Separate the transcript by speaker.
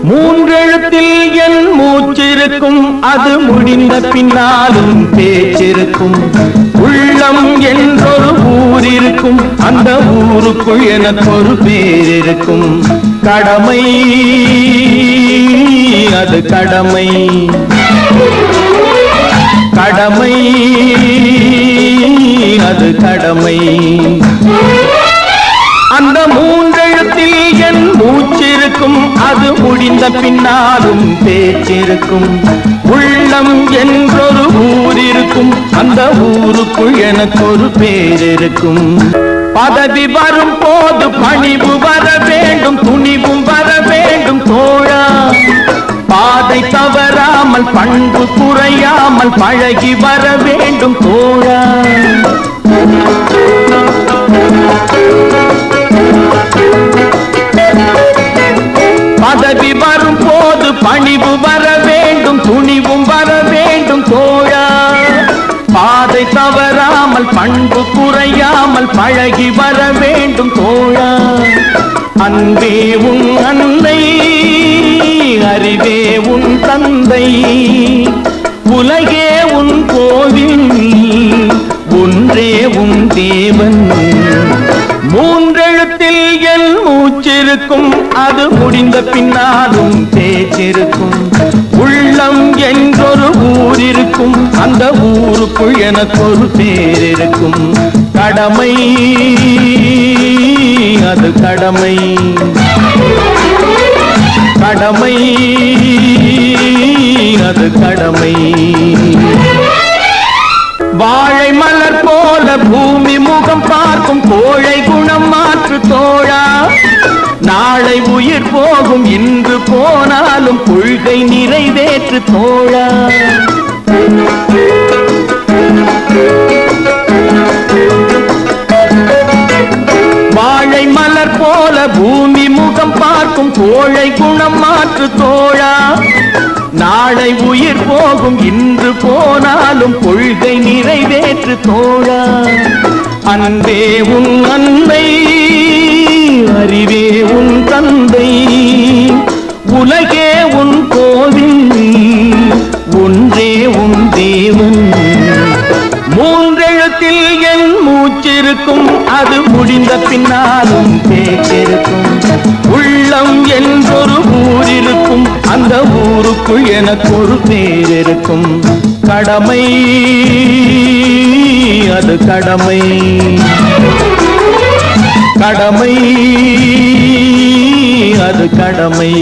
Speaker 1: மூன்றெழுத்தில் என் மூச்சிருக்கும், அது முடிந்த பின்னாலும் பேச்சிருக்கும். உள்ளம் என்றொரு ஊர் இருக்கும், அந்த ஊருக்குள் எனக்கு ஒரு பேர் இருக்கும். கடமை அது கடமை, கடமை அது கடமை. அந்த மூன்றெழுத்தில் என் மூச்சிருக்கும், அது முடிந்த பின்னாலும் பேச்சிருக்கும். உள்ளம் என்றொரு ஊர் இருக்கும், அந்த ஊருக்குள் எனக்கு ஒரு பேர் இருக்கும். பதவி வரும் போது பணிவு வர வேண்டும், துணிவும் வர வேண்டும் தோழா. பாதை தவறாமல் பண்பு குறையாமல் பழகி வர வேண்டும் தோழா. பதவி வரும் போது பணிவு வர வேண்டும், துணிவும் வர வேண்டும் தோழா. பாதை தவறாமல் பண்பு குறையாமல் பழகி வர வேண்டும் தோழா. அன்பே உன் அன்னை, அறிவே உன் தந்தை, உலகே உன் கோவில், ஒன்றே உன் தேவன். மூன்றெழுத்தில் என் மூச்சிருக்கும், அது முடிந்த பின்னாலும் பேச்சிருக்கும். உள்ளம் என்றொரு ஊர் இருக்கும், அந்த ஊருக்குள் எனக்கு ஒரு பேர் இருக்கும். கடமை அது கடமை, கடமை அது கடமை. வாழை மலர் போல பூமி முகம் பார்க்கும், கோழை குணம் மாற்று தோழா. நாளை உயிர் போகும், இன்று போனாலும் கொள்கை நிறைவேற்று தோழா. வாழை மலர் போல பூமி முகம் பார்க்கும், கோழை குணம் மாற்று தோழா. நாளை உயிர் போகும், இன்று போனாலும் கொள்கை நிறைவேற்று தோழா. அன்பே உன் அன்னை, அறிவே உன் தந்தை, உலகே உன் கோவில், ஒன்றே உன் தேவன். மூன்றெழுத்தில் என் மூச்சிருக்கும், அது முடிந்த பின்னாலும் பேச்சிருக்கும். உள்ளம் என்றொரு ஊர் இருக்கும், அந்த ஊருக்குள் எனக்கு ஒரு பேர் இருக்கும். கடமை அது கடமை, கடமை அது கடமை.